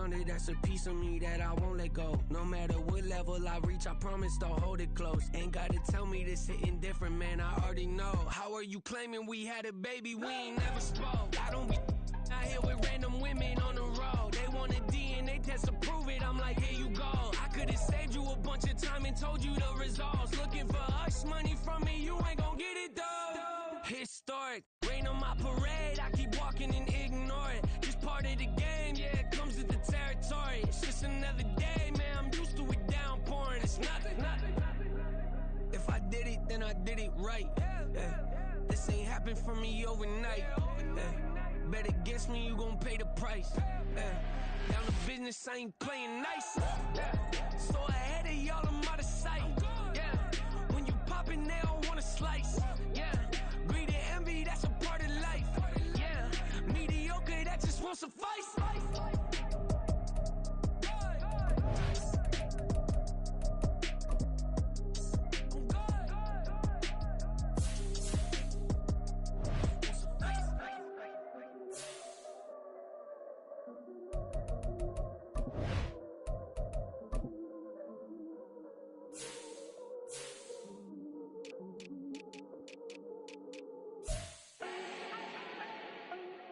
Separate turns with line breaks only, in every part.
surrounded, that's a piece of me that I won't let go. No matter what level I reach, I promise to hold it close. Ain't gotta tell me this hitting different, man, I already know. How are you claiming we had a baby, we ain't never spoke? I don't be out here with random women on the road. They want a DNA test to prove it, I'm like, here you go. I could've saved you a bunch of time and told you the results. Looking for hush money from me, you ain't gon' get it though. Historic, rain on my parade, I keep walking and ignore it. Just part of the game, yeah, it comes with the territory. It's just another day, man, I'm used to it downpouring. It's nothing. If I did it, then I did it right. This ain't happened for me overnight. Bet against me, you gon' pay the price. Down the business, I ain't playing nice. So ahead of y'all, I'm out of sight. When you poppin', they don't wanna slice. Greed and envy, that's a part of life. Mediocre, that just won't suffice.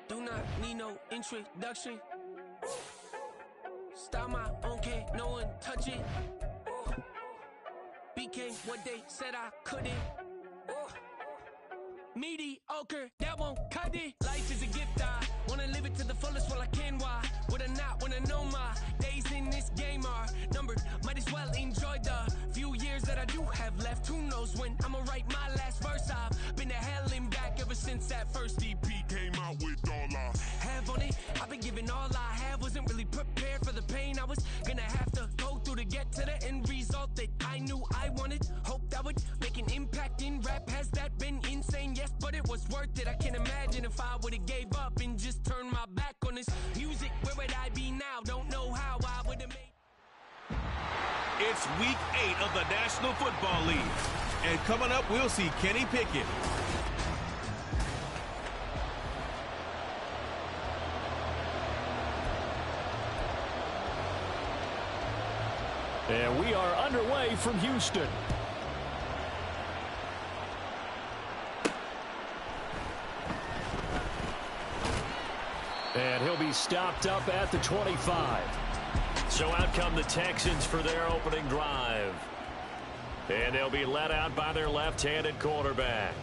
Do not need no introduction. Start my own, can't no one touch it. Became what they said I couldn't. Mediocre, that won't cut it. Life is a gift, I wanna live it to the fullest while I can. Why would I not wanna know my days in this game are numbered? Might as well enjoy the few years that I do have left. Who knows when I'ma write my last verse? I've been to hell and back ever since that first EP came out with all I have on it. I've been giving all I have, wasn't really prepared for the pain I was gonna have to go through to get to the end result that I knew I wanted. Hope that would make an impact in rap. Has that been insane? Yes, but it was worth it. I can't imagine if I would've gave up and just turned my back on this music. Where would I be now? Don't know how I would've made.
It's week 8 of the National Football League. And coming up, we'll see Kenny Pickett.
And we are underway from Houston. And he'll be stopped up at the 25.
So out come the Texans for their opening drive. And they'll be led out by their left-handed quarterback.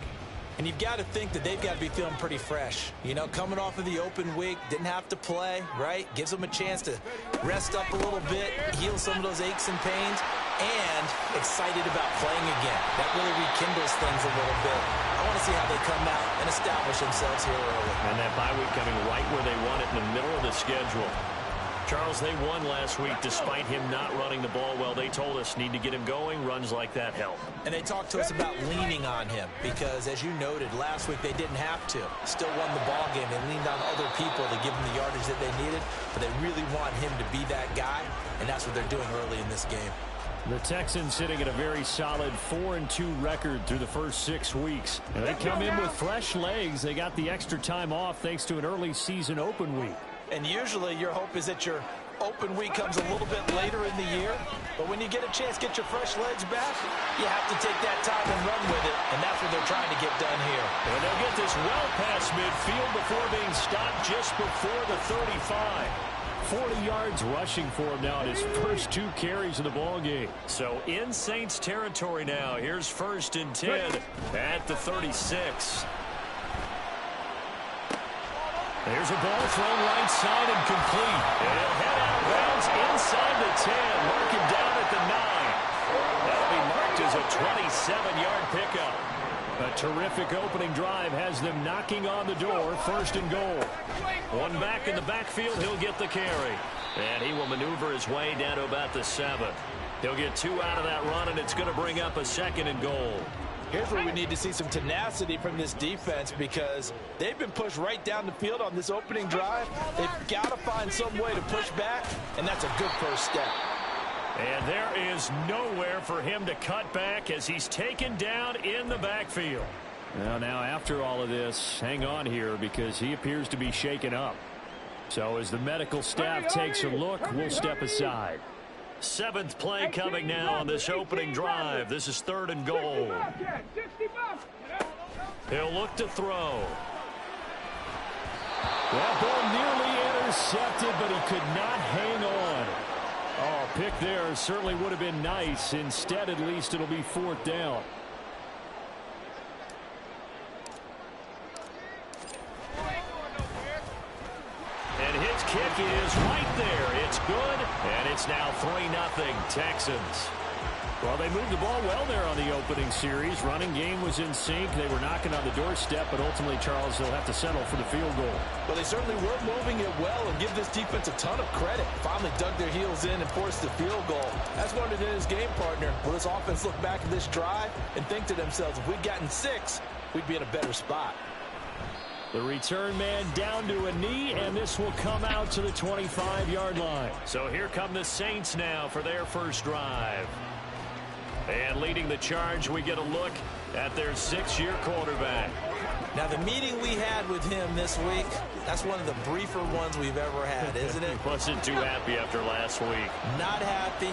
And you've got to think that they've got to be feeling pretty fresh. You know, coming off of the open week, didn't have to play, right? Gives them a chance to rest up a little bit, heal some of those aches and pains, and excited about playing again. That really rekindles things a little bit. I want to see how they come out and establish themselves here early.
And that bye week coming right where they want it in the middle of the schedule. Charles, they won last week despite him not running the ball well. They told us need to get him going. Runs like that help.
And they talked to us about leaning on him because, as you noted, last week they didn't have to. Still won the ball game. They leaned on other people to give them the yardage that they needed, but they really want him to be that guy, and that's what they're doing early in this game.
The Texans sitting at a very solid 4-2 record through the first 6 weeks. And they come in with fresh legs. They got the extra time off thanks to an early season open week.
And usually your hope is that your open week comes a little bit later in the year. But when you get a chance to get your fresh legs back, you have to take that time and run with it. And that's what they're trying to get done here.
And they'll get this well past midfield before being stopped just before the 35.
40 yards rushing for him now in his first 2 carries of the ball game.
So in Saints territory now. Here's 1st and 10 at the 36. There's a ball thrown right side and complete. And he'll head out of bounds inside the 10. Mark him down at the 9. That'll be marked as a 27-yard pickup.
A terrific opening drive has them knocking on the door. 1st and goal.
One back in the backfield. He'll get the carry. And he will maneuver his way down to about the 7. He'll get 2 out of that run, and it's going to bring up a 2nd and goal.
Here's where we need to see some tenacity from this defense because they've been pushed right down the field on this opening drive. They've got to find some way to push back, and that's a good first step.
And there is nowhere for him to cut back as he's taken down in the backfield.
Well, now after all of this, hang on here because he appears to be shaken up. So as the medical staff takes a look, we'll step aside.
7th play coming now on this opening drive. This is 3rd and goal. He'll look to throw.
That ball nearly intercepted, but he could not hang on. Oh, pick there certainly would have been nice. Instead, at least it'll be 4th down.
And his kick is right there. It's good, and it's now 3-0 Texans.
Well, they moved the ball well there on the opening series. Running game was in sync. They were knocking on the doorstep, but ultimately, Charles, they'll have to settle for the field goal.
Well, they certainly were moving it well, and give this defense a ton of credit. Finally dug their heels in and forced the field goal. That's one of his game partner. Will this offense look back at this drive and think to themselves, if we'd gotten 6, we'd be in a better spot.
The return man down to a knee, and this will come out to the 25-yard line.
So here come the Saints now for their first drive. And leading the charge, we get a look at their 6-year quarterback.
Now, the meeting we had with him this week, that's one of the briefer ones we've ever had, isn't it?
He wasn't too happy after last week.
Not happy.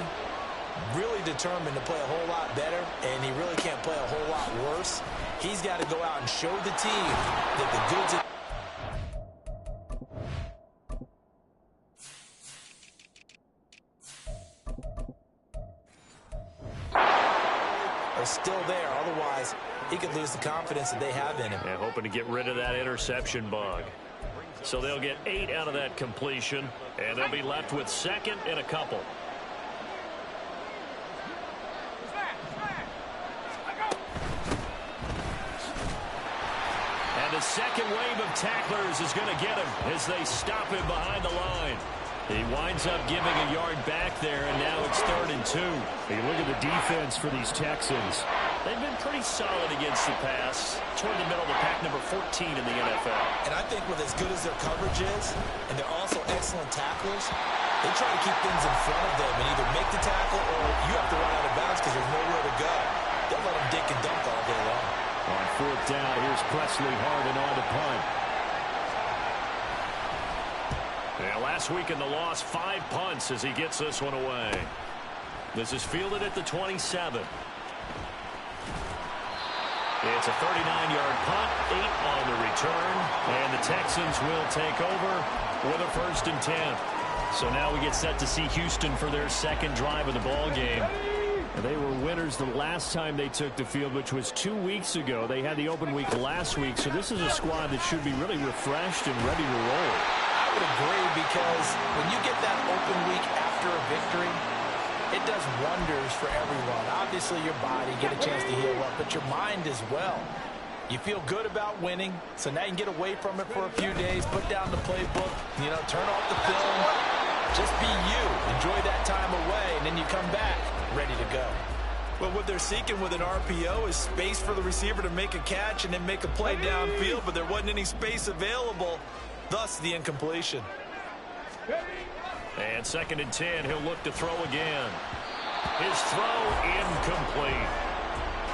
Really determined to play a whole lot better, and he really can't play a whole lot worse. He's got to go out and show the team that the goods are still there. Otherwise, he could lose the confidence that they have in him.
Yeah, hoping to get rid of that interception bug. So they'll get 8 out of that completion, and they'll be left with 2nd and a couple. And the second wave of tacklers is going to get him as they stop him behind the line. He winds up giving a yard back there, and now it's 3rd and 2.
Hey, look at the defense for these Texans.
They've been pretty solid against the pass, toward the middle of the pack, number 14 in the NFL.
And I think with as good as their coverage is, and they're also excellent tacklers, they try to keep things in front of them and either make the tackle or you have to run out of bounds because there's nowhere to go. They'll let them dink and dunk all day long.
On 4th down, here's Presley Harvin on the punt.
Yeah, last week in the loss, 5 punts as he gets this one away. This is fielded at the 27. It's a 39-yard punt, 8 on the return, and the Texans will take over with a 1st and 10. So now we get set to see Houston for their 2nd drive of the ball game.
They were winners the last time they took the field, which was 2 weeks ago. They had the open week last week, so this is a squad that should be really refreshed and ready to roll.
I would agree, because when you get that open week after a victory, it does wonders for everyone. Obviously, your body, get a chance to heal up, but your mind as well. You feel good about winning, so now you can get away from it for a few days, put down the playbook, turn off the film, just be you. Enjoy that time away, and then you come back ready to go. Well, what they're seeking with an RPO is space for the receiver to make a catch and then make a play downfield, but there wasn't any space available, thus the incompletion.
And 2nd and 10, he'll look to throw again. His throw incomplete.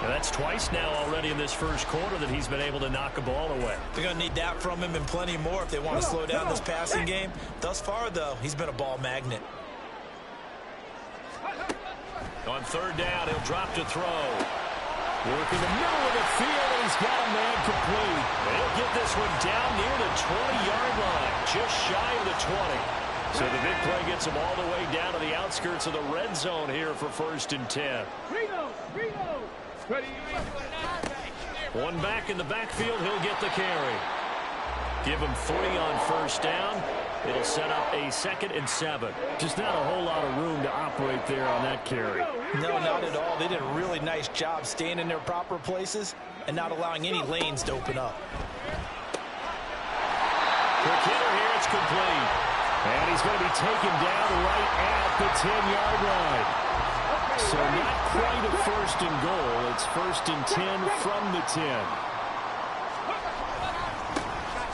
Now that's twice now already in this first quarter that he's been able to knock a ball away.
They're going to need that from him and plenty more if they want to slow down this passing game. Thus far, though, he's been a ball magnet.
On 3rd down, he'll drop to throw.
Working the middle of the field, and he's got a man complete.
They'll get this one down near the 20-yard line, just shy of the 20. So the big play gets him all the way down to the outskirts of the red zone here for 1st and 10. One back in the backfield, he'll get the carry. Give him 3 on 1st down. It'll set up a 2nd and 7.
Just not a whole lot of room to operate there on that carry.
No, not at all. They did a really nice job staying in their proper places and not allowing any lanes to open up.
Quick hitter here, it's complete.
And he's going to be taken down right at the 10-yard line. So not quite a 1st and goal. It's 1st and 10 from the 10.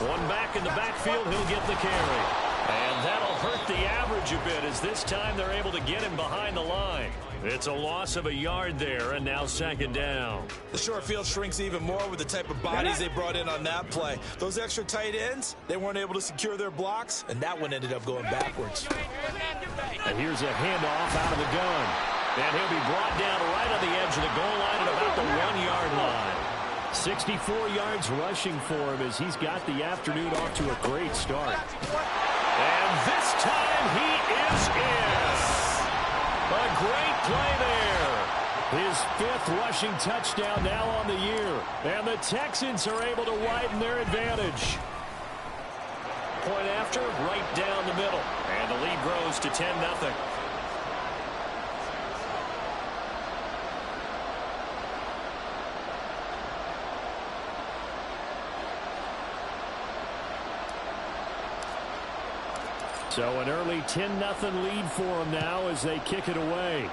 One back in the backfield, he'll get the carry. And that'll hurt the average a bit as this time they're able to get him behind the line. It's a loss of a yard there, and now second down.
The short field shrinks even more with the type of bodies they brought in on that play. Those extra tight ends, they weren't able to secure their blocks, and that one ended up going backwards.
And here's a handoff out of the gun.
And he'll be brought down right on the edge of the goal line at about the 1-yard line.
64 yards rushing for him as he's got the afternoon off to a great start.
And this time he is in. A great play there.
His 5th rushing touchdown now on the year. And the Texans are able to widen their advantage.
Point after, right down the middle. And the lead grows to 10-0.
So an early 10-0 lead for them now as they kick it away.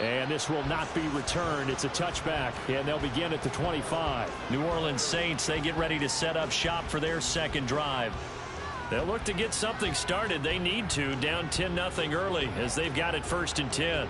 And this will not be returned. It's a touchback, and they'll begin at the 25.
New Orleans Saints, they get ready to set up shop for their second drive. They'll look to get something started. They need to, down 10-0 early as they've got it 1st and 10.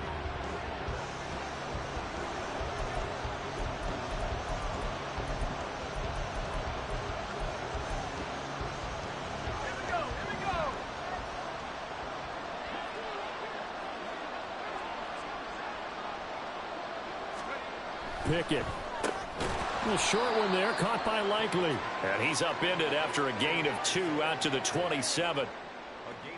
Pickett. A short one there, caught by Likely.
And he's upended after a gain of 2 out to the 27.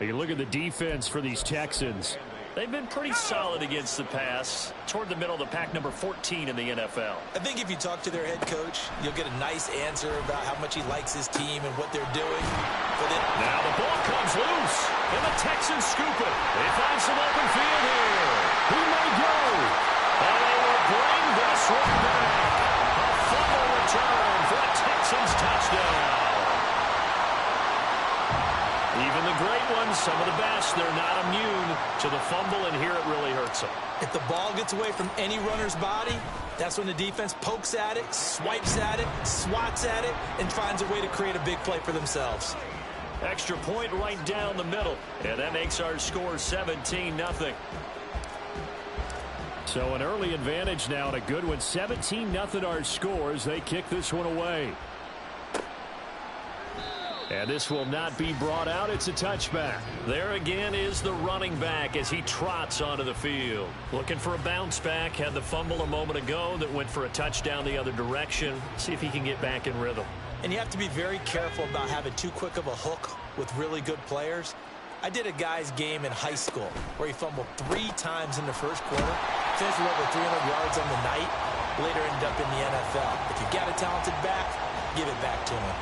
You look at the defense for these Texans.
They've been pretty solid against the pass, toward the middle of the pack, number 14 in the NFL.
I think if you talk to their head coach, you'll get a nice answer about how much he likes his team and what they're doing.
Now the ball comes loose, and the Texans scoop it. They find some open field here.
He may go.
And they will bring this one back. A fumble return for a Texans touchdown. Even the great ones, some of the best, they're not immune to the fumble, and here it really hurts them.
If the ball gets away from any runner's body, that's when the defense pokes at it, swipes at it, swats at it, and finds a way to create a big play for themselves.
Extra point right down the middle, and that makes our score 17-0.
So an early advantage now and a good one. 17-0 our score as they kick this one away. And this will not be brought out. It's a touchback.
There again is the running back as he trots onto the field. Looking for a bounce back. Had the fumble a moment ago that went for a touchdown the other direction. See if he can get back in rhythm.
And you have to be very careful about having too quick of a hook with really good players. I did a guy's game in high school where he fumbled 3 times in the first quarter, finished with over 300 yards on the night, later ended up in the NFL. If you got a talented back, give it back to him.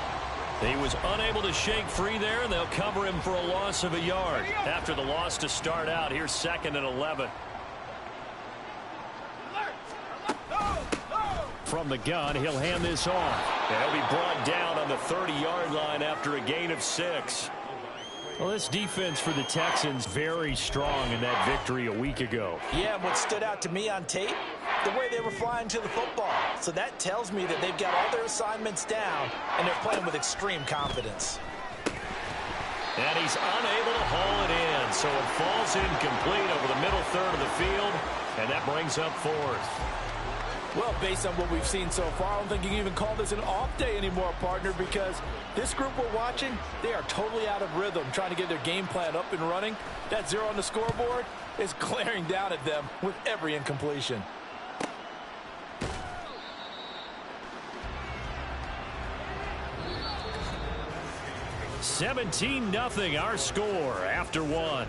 He was unable to shake free there, and they'll cover him for a loss of a yard. After the loss to start out, here's 2nd and 11.
From the gun, he'll hand this off.
And he'll be brought down on the 30-yard line after a gain of 6.
Well, this defense for the Texans very strong in that victory a week ago.
Yeah, what stood out to me on tape, the way they were flying to the football. So that tells me that they've got all their assignments down, and they're playing with extreme confidence.
And he's unable to haul it in, so it falls incomplete over the middle third of the field, and that brings up 4th.
Well, based on what we've seen so far, I don't think you can even call this an off day anymore, partner, because this group we're watching, they are totally out of rhythm, trying to get their game plan up and running. That 0 on the scoreboard is glaring down at them with every incompletion.
$17-0 our score after 1.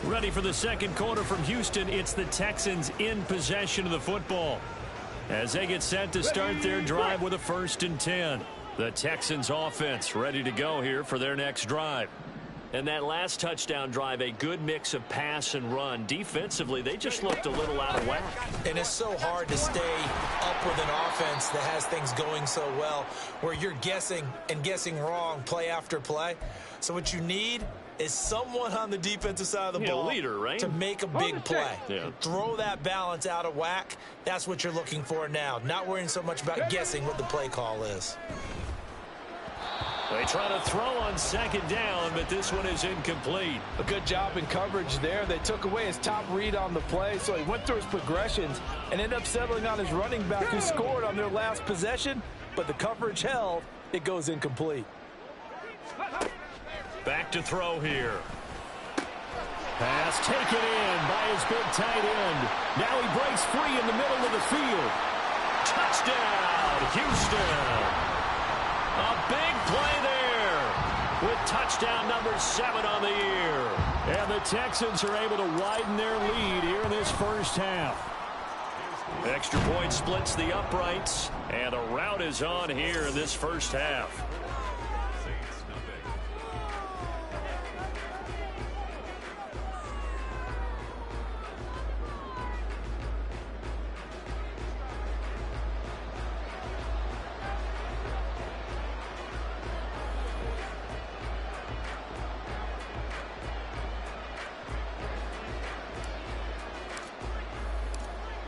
Ready for the second quarter from Houston. It's the Texans in possession of the football as they get set to start their drive with a 1st and 10. The Texans offense ready to go here for their next drive.
And that last touchdown drive, a good mix of pass and run. Defensively, they just looked a little out of whack.
And it's so hard to stay up with an offense that has things going so well, where you're guessing and guessing wrong play after play. So what you need is someone on the defensive side of the ball
leader, right?
to make a big play.
Yeah.
Throw that balance out of whack. That's what you're looking for now. Not worrying so much about guessing what the play call is.
They try to throw on second down, but this one is incomplete.
A good job in coverage there. They took away his top read on the play, so he went through his progressions and ended up settling on his running back who scored on their last possession, but the coverage held. It goes incomplete.
Back to throw here. Pass taken in by his big tight end. Now he breaks free in the middle of the field. Touchdown, Houston. A big play there with touchdown number 7 on the year. And the Texans are able to widen their lead here in this first half. Extra point splits the uprights, and a rout is on here in this first half.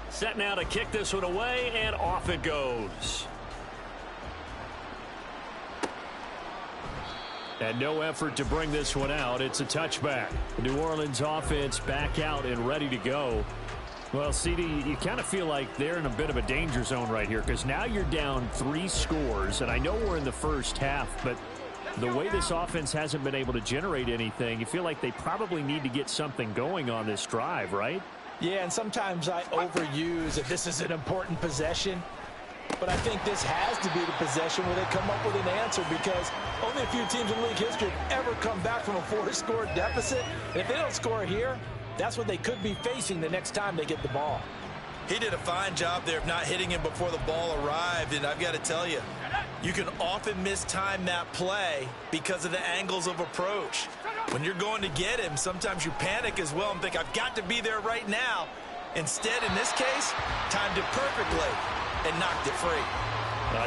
Set now to kick this one away, and off it goes. And no effort to bring this one out. It's a touchback. The New Orleans offense back out and ready to go. Well, CD, you kind of feel like they're in a bit of a danger zone right here because now you're down 3 scores, and I know we're in the first half, but the way this offense hasn't been able to generate anything, you feel like they probably need to get something going on this drive, right?
Yeah, and sometimes I overuse that this is an important possession. But I think this has to be the possession where they come up with an answer because only a few teams in league history have ever come back from a 4-score deficit. And if they don't score here, that's what they could be facing the next time they get the ball.
He did a fine job there of not hitting him before the ball arrived. And I've got to tell you, you can often mistime that play because of the angles of approach. When you're going to get him, sometimes you panic as well and think, I've got to be there right now. Instead, in this case, timed it perfectly and knocked it free.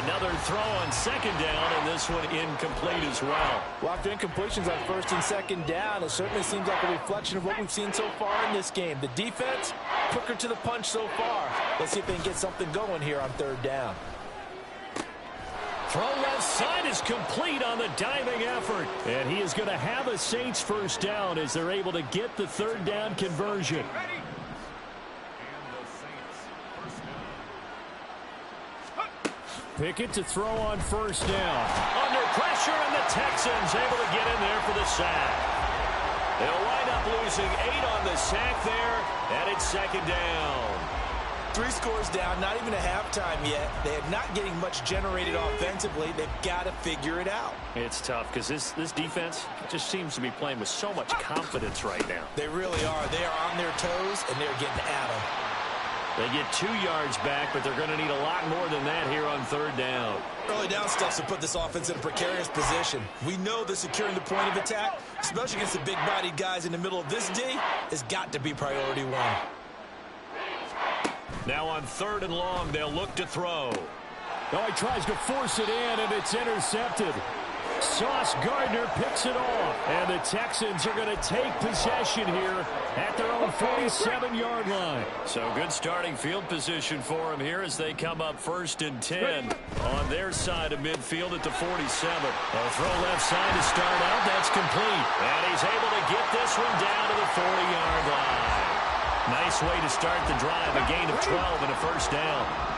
Another throw on second down, and this one incomplete as well.
Well, after incompletions on first and second down, it certainly seems like a reflection of what we've seen so far in this game. The defense, quicker to the punch so far. Let's see if they can get something going here on third down.
Throw left side is complete on the diving effort. And he is going to have a Saints first down as they're able to get the third down conversion. Pickett to throw on first down. Under pressure, and the Texans able to get in there for the sack. They'll wind up losing 8 on the sack there, and it's second down.
3 scores down, not even a halftime yet. They are not getting much generated offensively. They've got to figure it out.
It's tough because this defense just seems to be playing with so much confidence right now.
They really are. They are on their toes, and they're getting at them.
They get 2 yards back, but they're going to need a lot more than that here on third down.
Early down stuff to put this offense in a precarious position. We know that securing the point of attack, especially against the big-bodied guys in the middle of this D, has got to be priority 1.
Now on third and long, they'll look to throw. Oh, he tries to force it in, and it's intercepted. Sauce Gardner picks it off, and the Texans are going to take possession here at their own 47-yard line. So good starting field position for them here as they come up first and 10 on their side of midfield at the 47. A throw left side to start out. That's complete. And he's able to get this one down to the 40-yard line. Nice way to start the drive, a gain of 12 and a first down.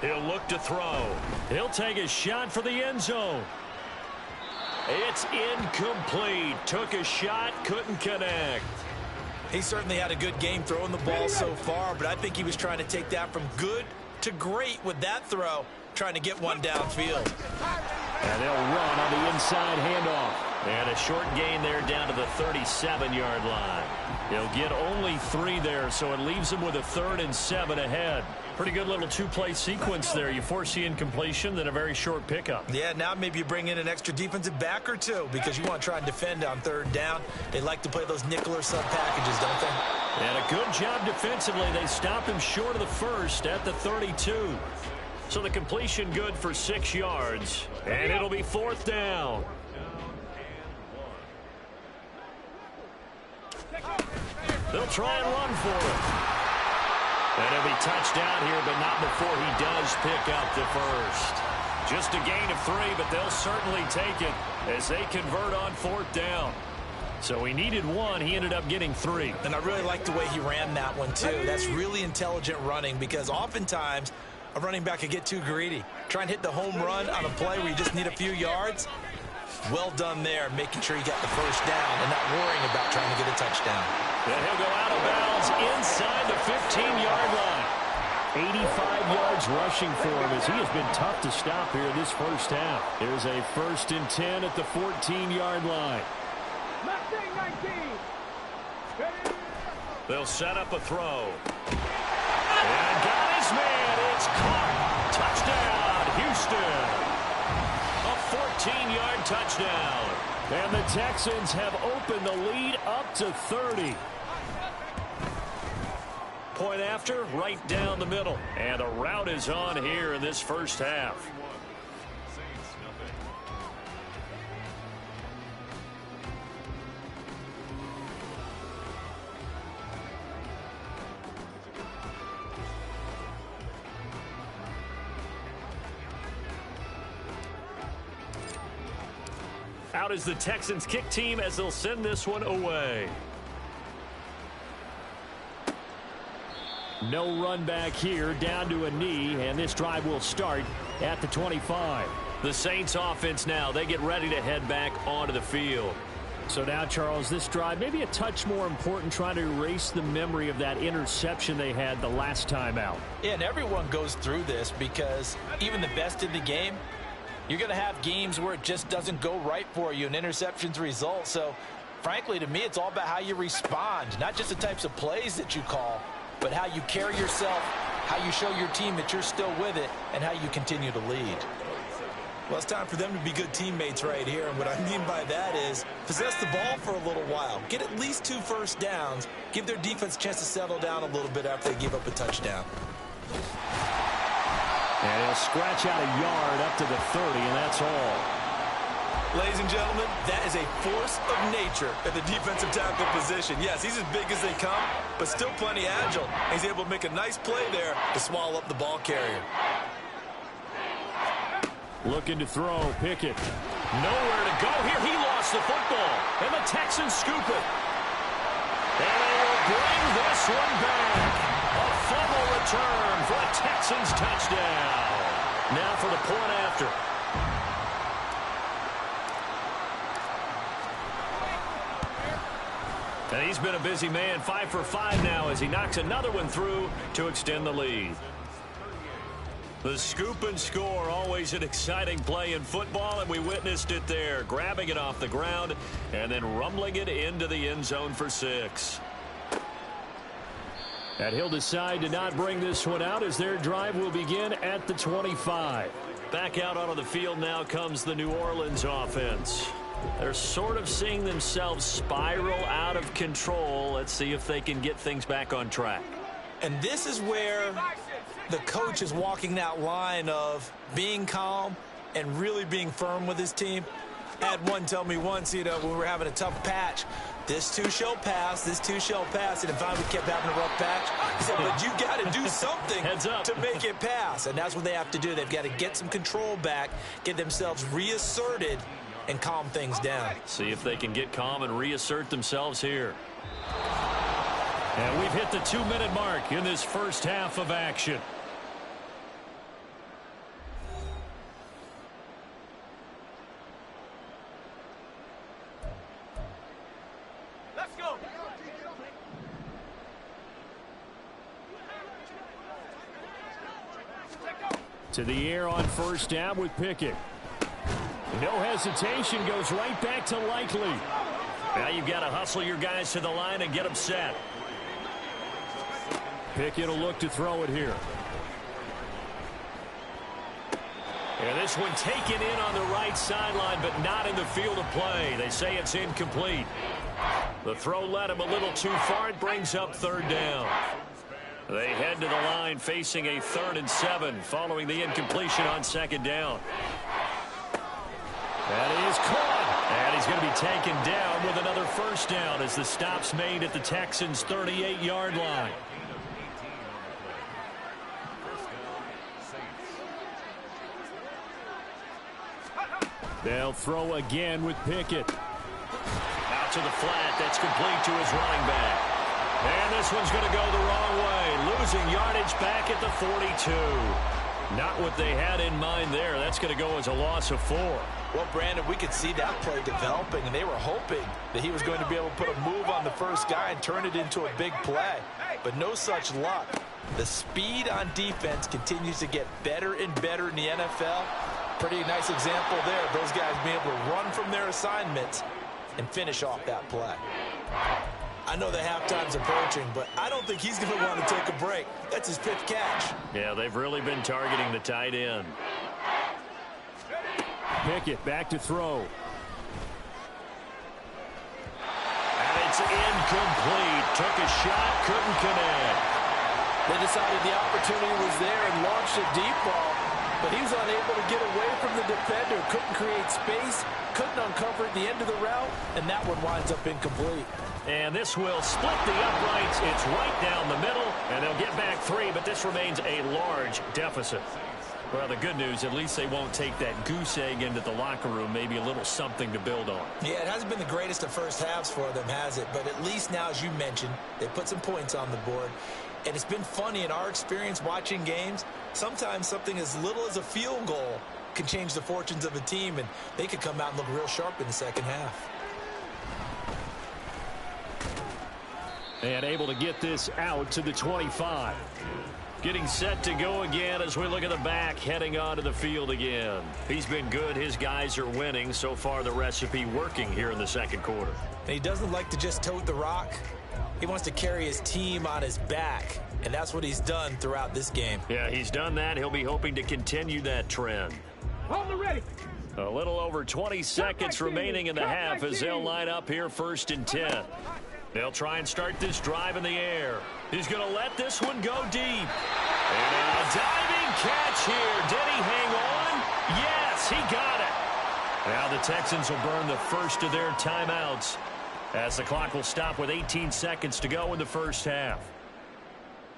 He'll look to throw. He'll take a shot for the end zone. It's incomplete. Took a shot, couldn't connect.
He certainly had a good game throwing the ball so far, but I think he was trying to take that from good to great with that throw, trying to get one downfield.
And they'll run on the inside handoff. And a short gain there down to the 37-yard line. He'll get only 3 there, so it leaves him with a 3rd and 7 ahead. Pretty good little 2-play sequence there. You force the incompletion, then a very short pickup.
Yeah, now maybe you bring in an extra defensive back or 2 because you want to try and defend on third down. They like to play those nickel or sub packages, don't they?
And a good job defensively. They stopped him short of the first at the 32. So the completion good for 6 yards. And it'll be 4th down. They'll try and run for it. And he'll be touchdown here, but not before he does pick up the first. Just a gain of 3, but they'll certainly take it as they convert on 4th down. So he needed 1. He ended up getting 3.
And I really like the way he ran that one, too. That's really intelligent running because oftentimes a running back could get too greedy. Try and hit the home run on a play where you just need a few yards. Well done there, making sure you got the first down and not worrying about trying to get a touchdown.
Then he'll go out of bounds inside the 15-yard line. 85 yards rushing for him as he has been tough to stop here in this first half. There's a 1st and 10 at the 14-yard line. They'll set up a throw. And got his man. It's caught. Touchdown, Houston. A 14-yard touchdown. And the Texans have opened the lead up to 30. Point after, right down the middle. And the route is on here in this first half. Out is the Texans kick team as they'll send this one away. No run back here, down to a knee, and this drive will start at the 25. The Saints offense now, they get ready to head back onto the field. So now, Charles, this drive maybe a touch more important, trying to erase the memory of that interception they had the last time out.
Yeah, and everyone goes through this because even the best in the game, you're going to have games where it just doesn't go right for you and interceptions result. So, frankly, to me, it's all about how you respond, not just the types of plays that you call, but how you carry yourself, how you show your team that you're still with it, and how you continue to lead. Well, it's time for them to be good teammates right here, and what I mean by that is possess the ball for a little while, get at least 2 first downs, give their defense a chance to settle down a little bit after they give up a touchdown.
And he'll scratch out a yard up to the 30, and that's all.
Ladies and gentlemen, that is a force of nature at the defensive tackle position. Yes, he's as big as they come, but still plenty agile. He's able to make a nice play there to swallow up the ball carrier.
Looking to throw, Pickett. Nowhere to go here. He lost the football, and the Texans scoop it. And they will bring this one back. A fumble return for a Texans touchdown. Now for the point after. And he's been a busy man, 5 for 5 now as he knocks another one through to extend the lead. The scoop and score, always an exciting play in football, and we witnessed it there, grabbing it off the ground and then rumbling it into the end zone for 6. And he'll decide to not bring this one out as their drive will begin at the 25. Back out onto the field now comes the New Orleans offense. They're sort of seeing themselves spiral out of control. Let's see if they can get things back on track.
And this is where the coach is walking that line of being calm and really being firm with his team. I had one tell me once, when we were having a tough patch, this too shall pass, this too shall pass. And if I kept having a rough patch, he said, but you got to do something to make it pass. And that's what they have to do. They've got to get some control back, get themselves reasserted, and calm things down.
See if they can get calm and reassert themselves here. And we've hit the 2-minute mark in this first half of action.
Let's go.
To the air on first down with Pickett. No hesitation, goes right back to Likely. Now you've got to hustle your guys to the line and get them set. Pickett will look to throw it here. And this one taken in on the right sideline, but not in the field of play. They say it's incomplete. The throw led him a little too far. It brings up third down. They head to the line facing a 3rd and 7 following the incompletion on second down. That is caught. And he's going to be taken down with another first down as the stop's made at the Texans' 38-yard line. They'll throw again with Pickett. Out to the flat. That's complete to his running back. And this one's going to go the wrong way. Losing yardage back at the 42. Not what they had in mind there. That's going to go as a loss of 4.
Well, Brandon, we could see that play developing, and they were hoping that he was going to be able to put a move on the first guy and turn it into a big play. But no such luck. The speed on defense continues to get better and better in the NFL. Pretty nice example there. Those guys being able to run from their assignments and finish off that play. I know the halftime's approaching, but I don't think he's going to want to take a break. That's his 5th catch.
Yeah, they've really been targeting the tight end.
Pickett back to throw.
And it's incomplete. Took a shot, couldn't connect.
They decided the opportunity was there and launched a deep ball, but he was unable to get away from the defender. Couldn't create space, couldn't uncover the end of the route, and that one winds up incomplete.
And this will split the uprights. It's right down the middle, and they'll get back 3, but this remains a large deficit. Well, the good news, at least they won't take that goose egg into the locker room. Maybe a little something to build on.
Yeah, it hasn't been the greatest of first halves for them, has it? But at least now, as you mentioned, they put some points on the board. And it's been funny in our experience watching games. Sometimes something as little as a field goal can change the fortunes of a team, and they could come out and look real sharp in the second half.
And able to get this out to the 25. Getting set to go again as we look at the back, heading onto the field again. He's been good. His guys are winning. So far, the recipe working here in the second quarter.
And he doesn't like to just tote the rock. He wants to carry his team on his back, and that's what he's done throughout this game.
Yeah, he's done that. He'll be hoping to continue that trend. A little over 20 seconds remaining in the half as they'll line up here 1st and 10. They'll try and start this drive in the air. He's going to let this one go deep. And a diving catch here. Did he hang on? Yes, he got it. Now the Texans will burn the first of their timeouts as the clock will stop with 18 seconds to go in the first half.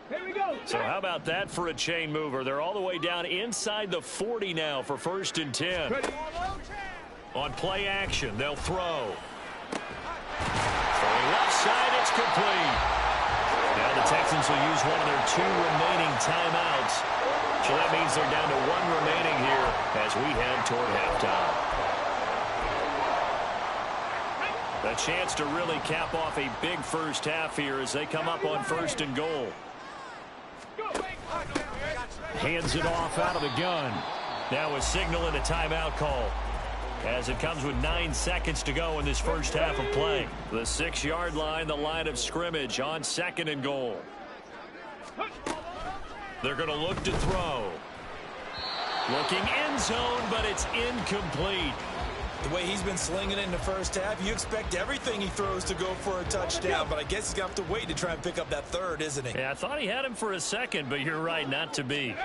Here we go.
So how about that for a chain mover? They're all the way down inside the 40 now for 1st and 10. On play action, they'll throw. Throwing left side, it's complete. Now the Texans will use one of their 2 remaining timeouts. So that means they're down to 1 remaining here as we head toward halftime. A chance to really cap off a big first half here as they come up on 1st and goal. Hands it off out of the gun. Now a signal and a timeout call as it comes with 9 seconds to go in this first half of play. The 6-yard line, the line of scrimmage on 2nd and goal. They're going to look to throw. Looking end zone, but it's incomplete.
The way he's been slinging it in the first half, you expect everything he throws to go for a touchdown, but I guess he's going to have to wait to try and pick up that 3rd, isn't he?
Yeah, I thought he had him for a second, but you're right, not to be.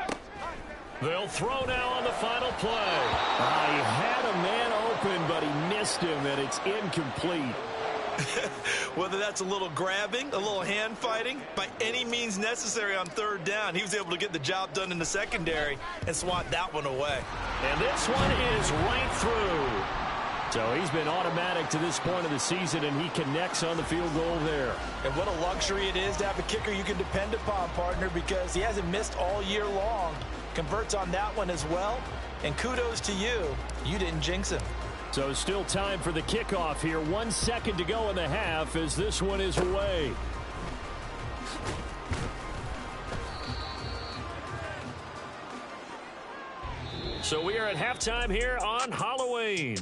They'll throw now on the final play.
He had a man open, but he missed him, and it's incomplete.
Whether that's a little grabbing, a little hand fighting, by any means necessary on 3rd down, he was able to get the job done in the secondary and swat that one away.
And this one is right through.
So he's been automatic to this point of the season, and he connects on the field goal there.
And what a luxury it is to have a kicker you can depend upon, partner, because he hasn't missed all year long. Converts on that one as well. And kudos to you. You didn't jinx him.
So still time for the kickoff here. 1 second to go in the half as this one is away.
So we are at halftime here on Halloween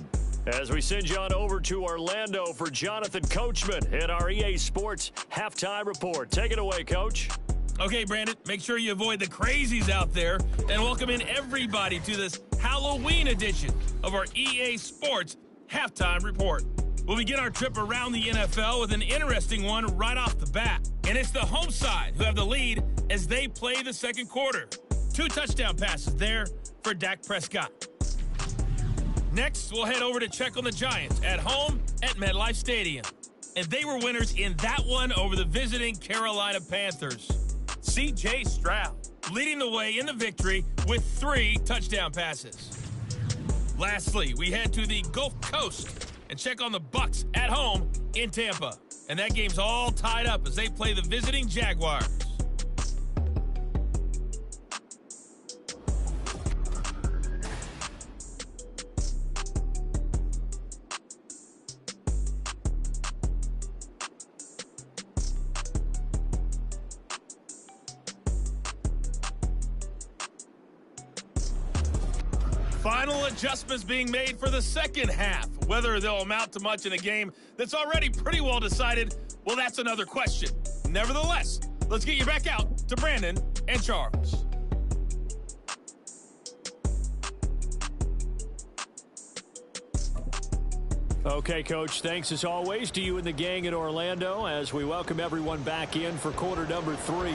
as we send you on over to Orlando for Jonathan Coachman at our EA Sports Halftime Report. Take it away, Coach.
Okay, Brandon, make sure you avoid the crazies out there and welcome in everybody to this Halloween edition of our EA Sports Halftime Report. We'll begin our trip around the NFL with an interesting one right off the bat. And it's the home side who have the lead as they play the second quarter. 2 touchdown passes there for Dak Prescott. Next, we'll head over to check on the Giants at home at MetLife Stadium. And they were winners in that one over the visiting Carolina Panthers. C.J. Stroud leading the way in the victory with 3 touchdown passes. Lastly, we head to the Gulf Coast and check on the Bucs at home in Tampa. And that game's all tied up as they play the visiting Jaguars. Final adjustments being made for the second half. Whether they'll amount to much in a game that's already pretty well decided, well, that's another question. Nevertheless, let's get you back out to Brandon and Charles.
Okay, Coach, thanks as always to you and the gang in Orlando as we welcome everyone back in for quarter number 3.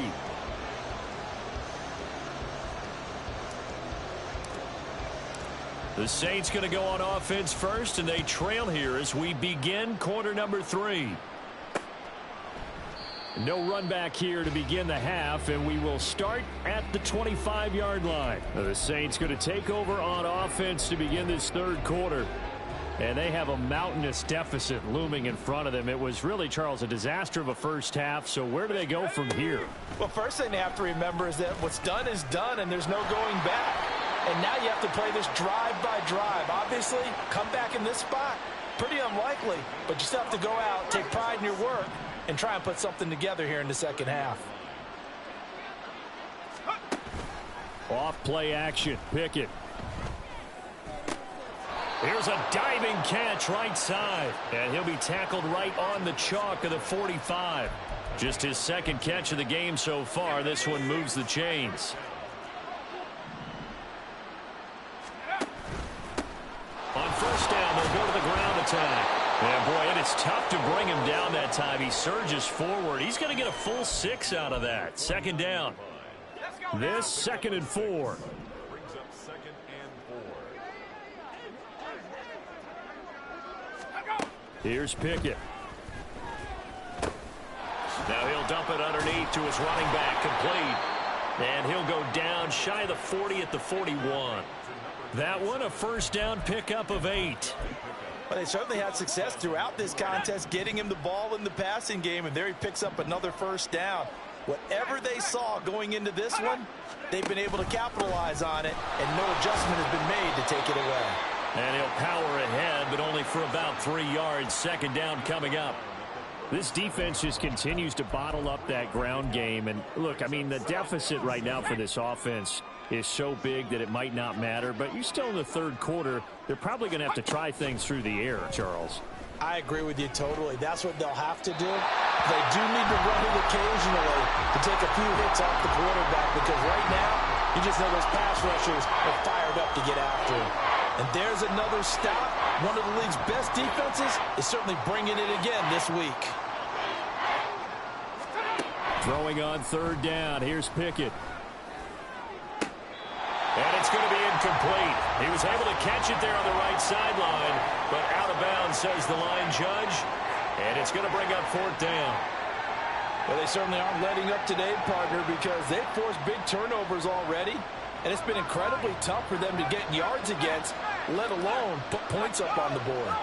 The Saints going to go on offense first, and they trail here as we begin quarter number 3. No run back here to begin the half, and we will start at the 25-yard line. The Saints going to take over on offense to begin this third quarter. And they have a mountainous deficit looming in front of them. It was really, Charles, a disaster of a first half. So where do they go from here?
Well, first thing they have to remember is that what's done is done, and there's no going back. And now you have to play this drive by drive. Obviously, come back in this spot, pretty unlikely. But you still have to go out, take pride in your work, and try and put something together here in the second half.
Off play action, Pickett. Here's a diving catch right side. And he'll be tackled right on the chalk of the 45. Just his second catch of the game so far. This one moves the chains. On first down, they'll go to the ground attack. And boy, it is tough to bring him down that time. He surges forward. He's going to get a full 6 out of that. Second down. This 2nd and 4. Here's Pickett. Now he'll dump it underneath to his running back, complete. And he'll go down shy of the 40 at the 41. That one a first down pickup of 8.
Well, they certainly had success throughout this contest getting him the ball in the passing game, and there he picks up another first down. Whatever they saw going into this one, they've been able to capitalize on it, and no adjustment has been made to take it away.
And he'll power ahead, but only for about 3 yards. Second down coming up. This defense just continues to bottle up that ground game. And look, I mean, the deficit right now for this offense is so big that it might not matter. But you're still in the third quarter. They're probably going to have to try things through the air, Charles.
I agree with you totally. That's what they'll have to do. They do need to run it occasionally to take a few hits off the quarterback, because right now, you just know those pass rushers are fired up to get after him. And there's another stop. One of the league's best defenses is certainly bringing it again this week.
Throwing on third down. Here's Pickett.
And it's going to be incomplete. He was able to catch it there on the right sideline, but out of bounds, says the line judge. And it's going to bring up fourth down.
Well, they certainly aren't letting up today, partner, because they've forced big turnovers already. And it's been incredibly tough for them to get yards against, let alone put points up on the board.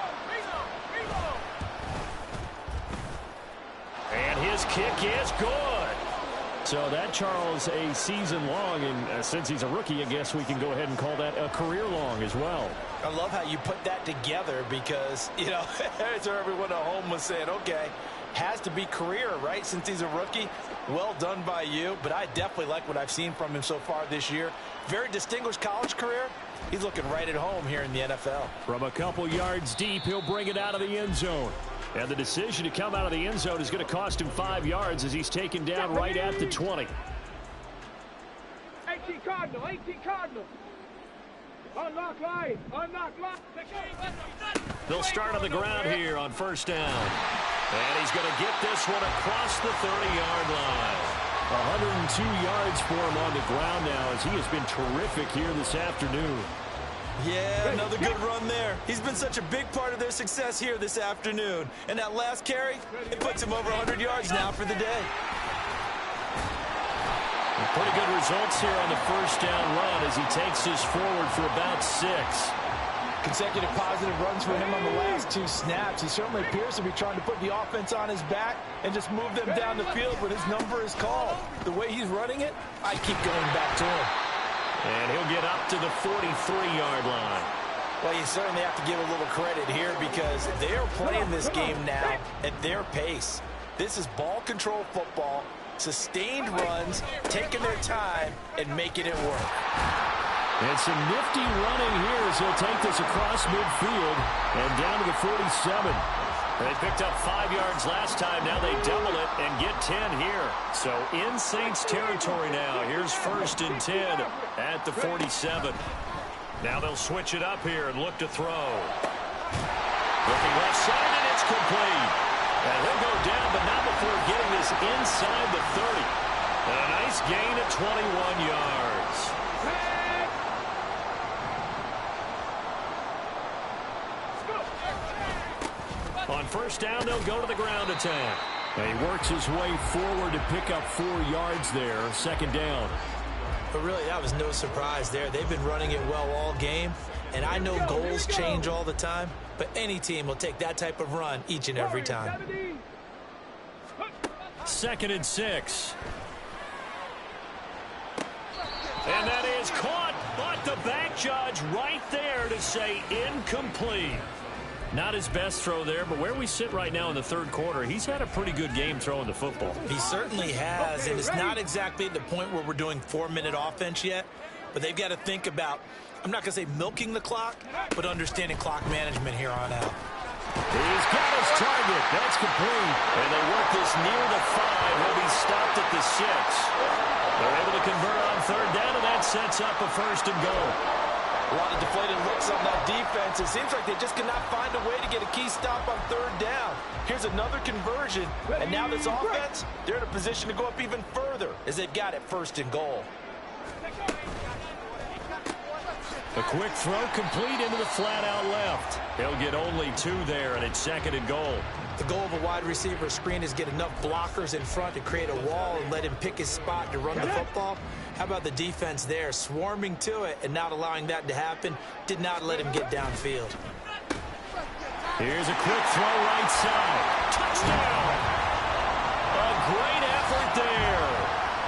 And his kick is good. So that, Charles, a season long, and since he's a rookie, I guess we can go ahead and call that a career long as well.
I love how you put that together because, you know, so everyone at home was saying, okay, has to be career, right, since he's a rookie. Well done by you, but I definitely like what I've seen from him so far this year. Very distinguished college career. He's looking right at home here in the NFL.
From a couple yards deep, he'll bring it out of the end zone. And the decision to come out of the end zone is going to cost him 5 yards as he's taken down right at the 20.
18 Cardinal, 18 Cardinal. Unlock line, unlock line.
They'll start on the ground here on first down. And he's going to get this one across the 30-yard line. 102 yards for him on the ground now as he has been terrific here this afternoon.
Yeah, another good run there. He's been such a big part of their success here this afternoon. And that last carry, it puts him over 100 yards now for the day.
Pretty good results here on the first down run as he takes this forward for about 6.
Consecutive positive runs for him on the last 2 snaps. He certainly appears to be trying to put the offense on his back and just move them down the field when his number is called. The way he's running it, I keep going back to him.
And he'll get up to the 43-yard line.
Well, you certainly have to give a little credit here because they're playing this game now at their pace. This is ball control football, sustained runs, taking their time, and making it work.
And some nifty running here as he'll take this across midfield and down to the 47. They picked up 5 yards last time. Now they double it and get 10 here. So in Saints territory now. Here's first and 10 at the 47. Now they'll switch it up here and look to throw. Looking left side, and it's complete. And he'll go down, but not before getting this inside the 30. And a nice gain at 21 yards. On first down, they'll go to the ground attack. And he works his way forward to pick up 4 yards there, second down.
But really, that was no surprise there. They've been running it well all game. And I know goals change all the time, but any team will take that type of run each and every time.
Second and 6. And that is caught, but the back judge right there to say incomplete. Not his best throw there, but where we sit right now in the third quarter, he's had a pretty good game throwing the football.
He certainly has, and it's not exactly at the point where we're doing 4-minute offense yet, but they've got to think about, I'm not going to say milking the clock, but understanding clock management here on out.
He's got his target. That's complete. And they work this near the 5. He'll be stopped at the 6. They're able to convert on third down, and that sets up a first and goal.
A lot of deflated looks on that defense. It seems like they just cannot find a way to get a key stop on third down. Here's another conversion, and now this offense, they're in a position to go up even further as they've got it first and goal.
A quick throw complete into the flat out left. He'll get only 2 there, and it's second and goal.
The goal of a wide receiver screen is get enough blockers in front to create a wall and let him pick his spot to run the football. How about the defense there, swarming to it and not allowing that to happen? Did not let him get downfield.
Here's a quick throw right side. Touchdown! A great effort there.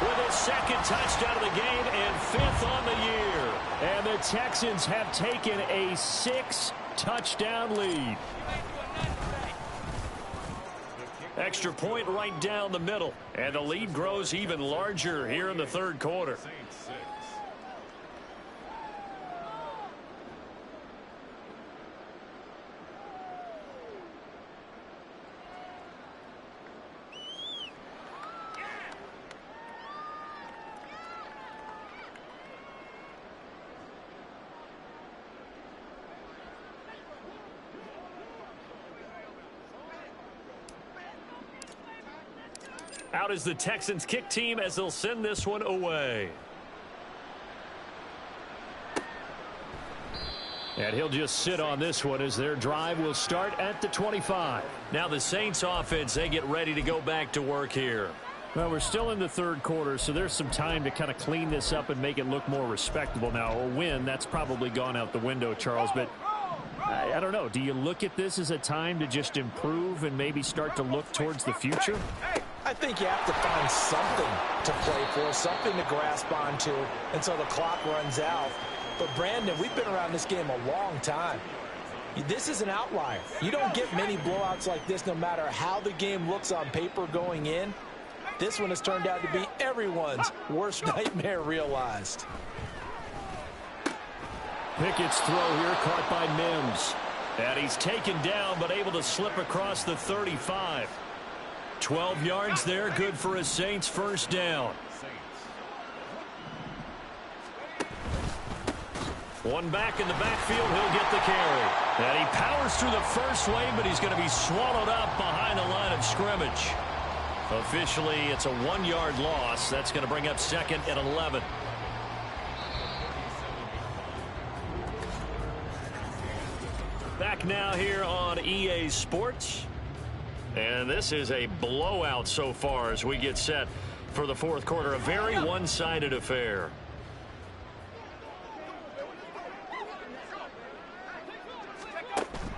With his second touchdown of the game and 5th on the year. And the Texans have taken a 6-touchdown lead. Extra point right down the middle. And the lead grows even larger here in the third quarter. Out is the Texans kick team as they'll send this one away. And he'll just sit on this one as their drive will start at the 25. Now the Saints offense, they get ready to go back to work here. Well, we're still in the third quarter, so there's some time to kind of clean this up and make it look more respectable. Now, a win, that's probably gone out the window, Charles, but I don't know. Do you look at this as a time to just improve and maybe start to look towards the future?
I think you have to find something to play for, something to grasp onto until the clock runs out. But, Brandon, we've been around this game a long time. This is an outlier. You don't get many blowouts like this no matter how the game looks on paper going in. This one has turned out to be everyone's worst nightmare realized.
Pickett's throw here caught by Mims. And he's taken down but able to slip across the 35. 12 yards there, good for a Saints first down. One back in the backfield, he'll get the carry. And he powers through the first lane, but he's going to be swallowed up behind the line of scrimmage. Officially, it's a 1-yard loss. That's going to bring up 2nd and 11. Back now here on EA Sports. And this is a blowout so far as we get set for the fourth quarter. A very one-sided affair.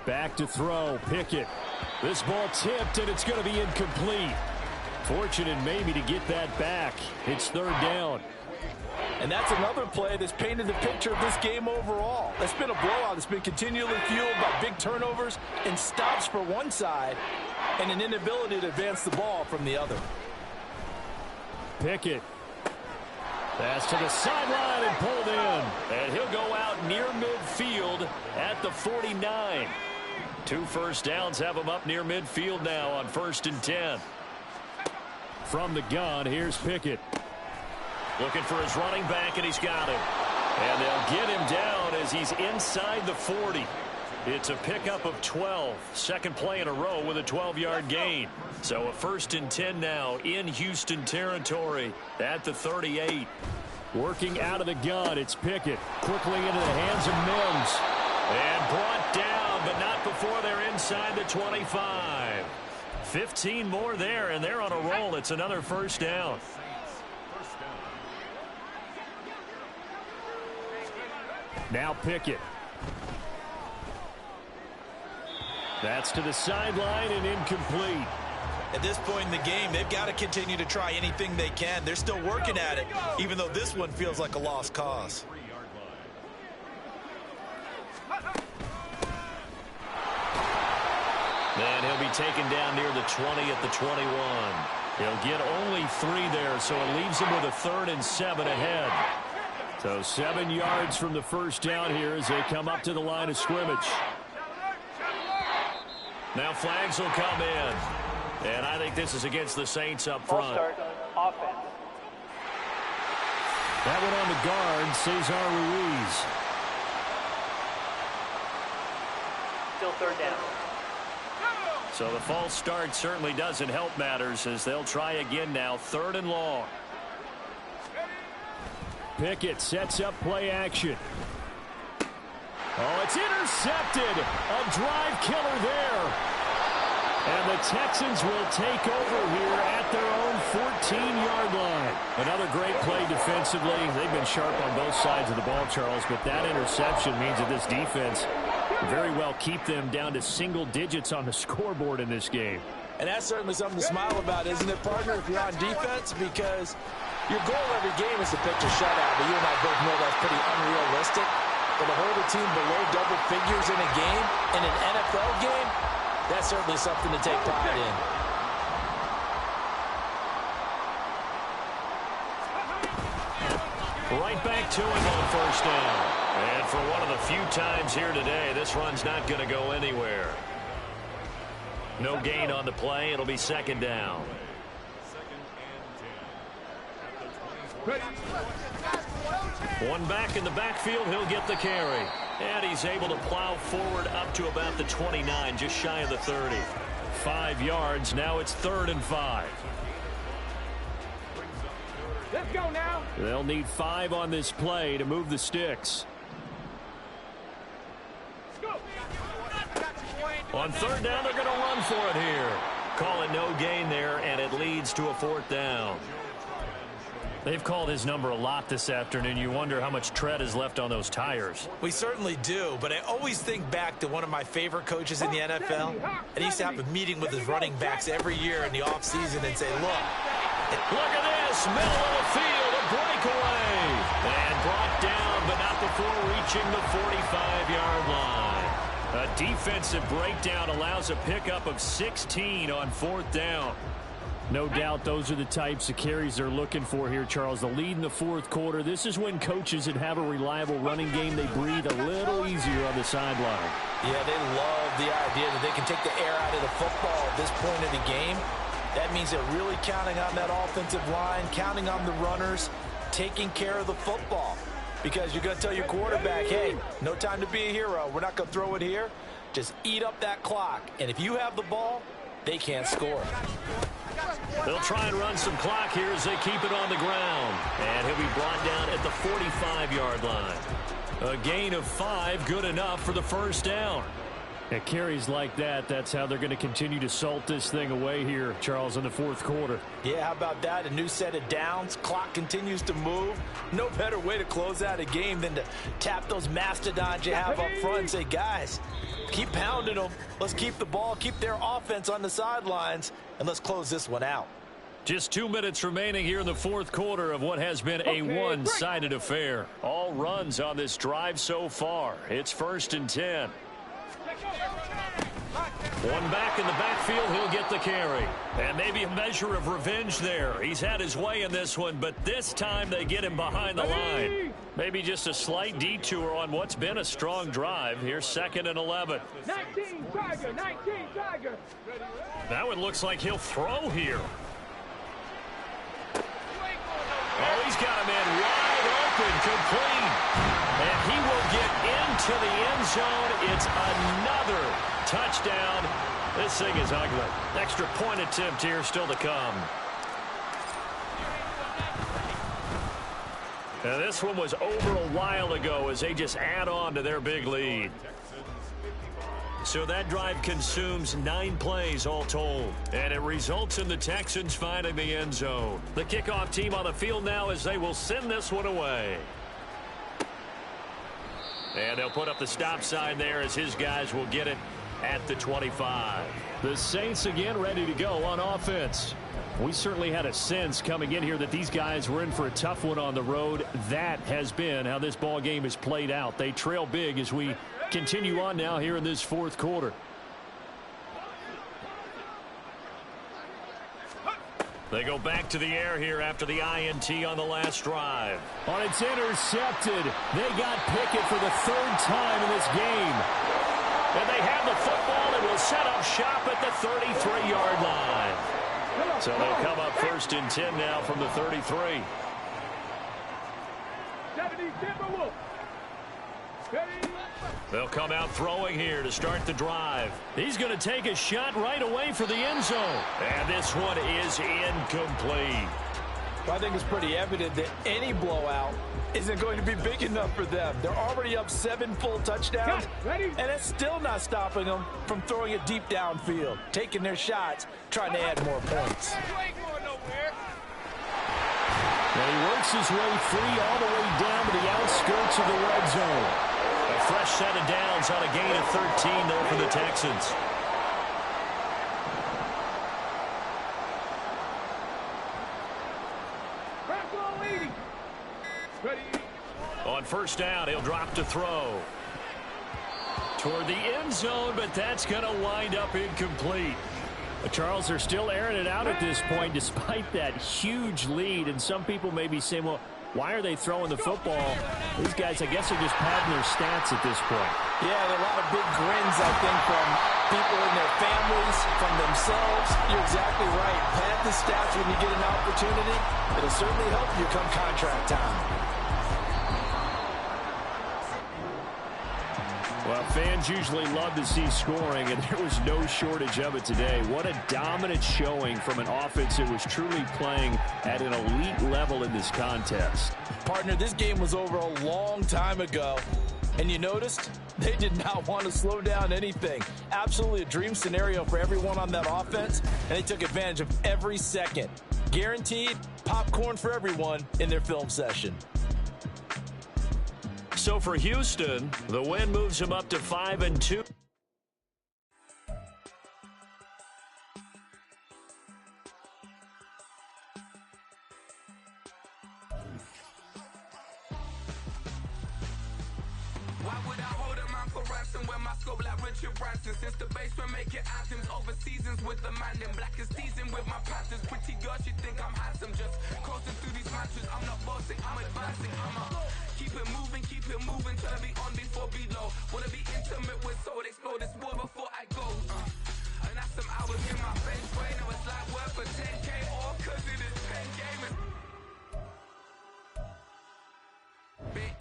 Back to throw, Pickett. This ball tipped, and it's going to be incomplete. Fortunate maybe to get that back. It's 3rd down.
And that's another play that's painted the picture of this game overall. It's been a blowout. It's been continually fueled by big turnovers and stops for one side and an inability to advance the ball from the other.
Pickett. Pass to the sideline and pulled in. And he'll go out near midfield at the 49. 2 first downs have him up near midfield now on 1st and 10. From the gun, here's Pickett. Looking for his running back, and he's got him. And they'll get him down as he's inside the 40. It's a pickup of 12. Second play in a row with a 12-yard gain. So a 1st and 10 now in Houston territory at the 38. Working out of the gun, it's Pickett. Quickly into the hands of Mims. And brought down, but not before they're inside the 25. 15 more there, and they're on a roll. It's another 1st down. Now Pickett. That's to the sideline and incomplete.
At this point in the game, they've got to continue to try anything they can. They're still working at it, even though this one feels like a lost cause.
And he'll be taken down near the 20 at the 21. He'll get only 3 there, so it leaves him with a 3rd and 7 ahead. So 7 yards from the 1st down here as they come up to the line of scrimmage. Now flags will come in. And I think this is against the Saints up front.
Offense.
That one on the guard, Cesar Ruiz.
Still 3rd down.
So the false start certainly doesn't help matters as they'll try again now. 3rd and long. Pickett sets up play action. Oh, it's intercepted. A drive killer there. And the Texans will take over here at their own 14-yard line. Another great play defensively. They've been sharp on both sides of the ball, Charles, but that interception means that this defense very well keep them down to single digits on the scoreboard in this game.
And that's certainly something to smile about, isn't it, partner, if you're on defense? Because your goal every game is to pitch a shutout, but you and I both know that's pretty unrealistic. But to hold a team below double figures in a game, in an NFL game, that's certainly something to take pride in.
Right back to him on 1st down. And for one of the few times here today, this run's not going to go anywhere. No gain on the play. It'll be 2nd down. One back in the backfield. He'll get the carry. And he's able to plow forward up to about the 29, just shy of the 30. 5 yards. Now it's 3rd and 5.
Let's go now.
They'll need 5 on this play to move the sticks. On 3rd down, they're going to run for it here. Call it no gain there, and it leads to a 4th down. They've called his number a lot this afternoon. You wonder how much tread is left on those tires.
We certainly do, but I always think back to one of my favorite coaches in the NFL. And he used to have a meeting with his running backs every year in the offseason and say, look
at this, middle of the field, a breakaway. And brought down, but not before reaching the 45-yard line. A defensive breakdown allows a pickup of 16 on 4th down. No doubt those are the types of carries they're looking for here, Charles. The lead in the 4th quarter. This is when coaches that have a reliable running game, they breathe a little easier on the sideline.
Yeah, they love the idea that they can take the air out of the football at this point of the game. That means they're really counting on that offensive line, counting on the runners, taking care of the football.
because you're going to tell your quarterback, hey, no time to be a hero. We're not going to throw it here. Just eat up that clock. And if you have the ball, they can't score.
They'll try and run some clock here as they keep it on the ground. And he'll be brought down at the 45-yard line. A gain of 5, good enough for the first down. At carries like that, that's how they're going to continue to salt this thing away here, Charles, in the fourth quarter.
Yeah, how about that? A new set of downs. Clock continues to move. No better way to close out a game than to tap those mastodons you have up front and say, guys, keep pounding them. Let's keep the ball, keep their offense on the sidelines, and let's close this one out.
Just 2 minutes remaining here in the fourth quarter of what has been a one-sided affair. All runs on this drive so far. It's 1st and 10. One back in the backfield, he'll get the carry. And maybe a measure of revenge there. He's had his way in this one, but this time they get him behind the line. Maybe just a slight detour on what's been a strong drive. Here's 2nd and 11.
19 Tiger, 19 Tiger.
That one looks like he'll throw here. Oh, he's got him in wide open, complete. And he will get into the end zone. It's another touchdown. This thing is ugly. Extra point attempt here still to come. Now this one was over a while ago as they just add on to their big lead. So that drive consumes 9 plays all told. And it results in the Texans finding the end zone. The kickoff team on the field now as they will send this one away. And they'll put up the stop sign there as his guys will get it at the 25. The Saints again ready to go on offense. We certainly had a sense coming in here that these guys were in for a tough one on the road. That has been how this ball game has played out. They trail big as we continue on now here in this fourth quarter. They go back to the air here after the INT on the last drive.
On its intercepted. They got Pickett for the 3rd time in this game.
And they have the football and will set up shop at the 33-yard line. So they'll come up 1st and 10 now from the 33. They'll come out throwing here to start the drive. He's going to take a shot right away for the end zone. And this one is incomplete.
I think it's pretty evident that any blowout isn't going to be big enough for them. They're already up 7 full touchdowns, and it's still not stopping them from throwing it deep downfield, taking their shots, trying to add more points.
Now he works his way free all the way down to the outskirts of the red zone.
A fresh set of downs on a gain of 13 there for the Texans. On 1st down, he'll drop to throw. Toward the end zone, but that's going to wind up incomplete.
Charles, they're still airing it out at this point despite that huge lead. And some people may be saying, well, why are they throwing the football? These guys, I guess, are just padding their stats at this point.
Yeah, there are a lot of big grins, I think, from people in their families, from themselves. You're exactly right. Pad the stats when you get an opportunity. It'll certainly help you come contract time.
Well, fans usually love to see scoring, and there was no shortage of it today. What a dominant showing from an offense that was truly playing at an elite level in this contest.
Partner, this game was over a long time ago, and you noticed they did not want to slow down anything. Absolutely a dream scenario for everyone on that offense, and they took advantage of every second. Guaranteed popcorn for everyone in their film session.
So for Houston, the win moves them up to 5-2.
Why would I hold a man for ransom when my scope like Richard Branson? Since the basement making anthems over seasons with the man in black is teasing with my Panthers. Pretty girl, she think I'm handsome. Just coasting through these matches. I'm not bossing, I'm advancing. Keep it moving, turn me on before below. Wanna be intimate with soul, explore this war before I go. And that's some hours in my bench brain. Now it's like work for 10K all cause it is 10 gaming. Been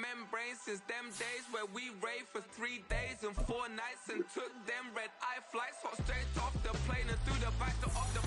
membrane since them days where we raved for 3 days and 4 nights and took them red-eye flights, hot straight off the plane and through the back door of the